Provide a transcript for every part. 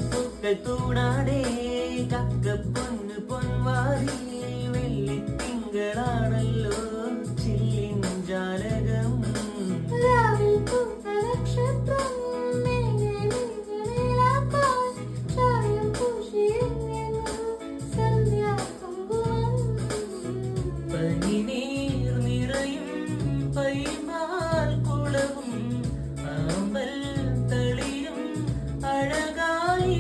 പൂക്കൾ തൂടാതെ കക്കപ്പൊന്ന് പൊൻവാരി വെള്ളിത്തിങ്കളാണല്ലോ ചില്ലിൻ ജാലകം. പനിനീർ നിറയും പൈമാൽ കുളവും ആമ്പൽ തളിരും അഴകായി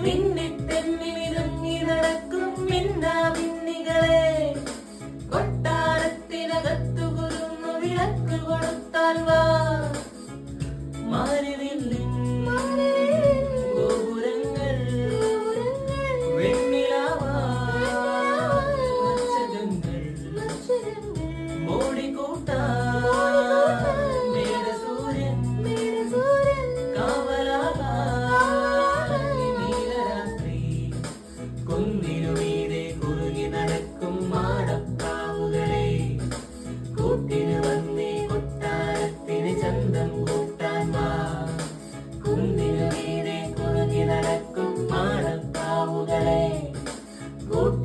മിന്നിത്തെന്നിരുങ്ങി നടക്കും മിന്നാമിന്നികളെ. കൊട്ടാരത്തിനകത്തു കുരുന്നു വിളക്ക് കൊടുത്താൽ വാ മാരിവില്ലിൻ ഗോപുരങ്ങൾ വെണ്ണിലാവാച്ചകങ്ങൾ മോടിക്കൂട്ടാൻ മേഘസൂര്യൻ കാവലാകാൻ നീലരാത്രി. കുന്നിനുമീതെ കുറുകി നടക്കും മാടപ്രാവുകളെ കൂട്ടിന് വന്നേ കൊട്ടാരത്തിന് ചന്തം കൂട്ടാൻ വാ. കുന്നിനുമീതെ കുറുകി നടക്കും മാടപ്രാവുകളെ കൂട്ടി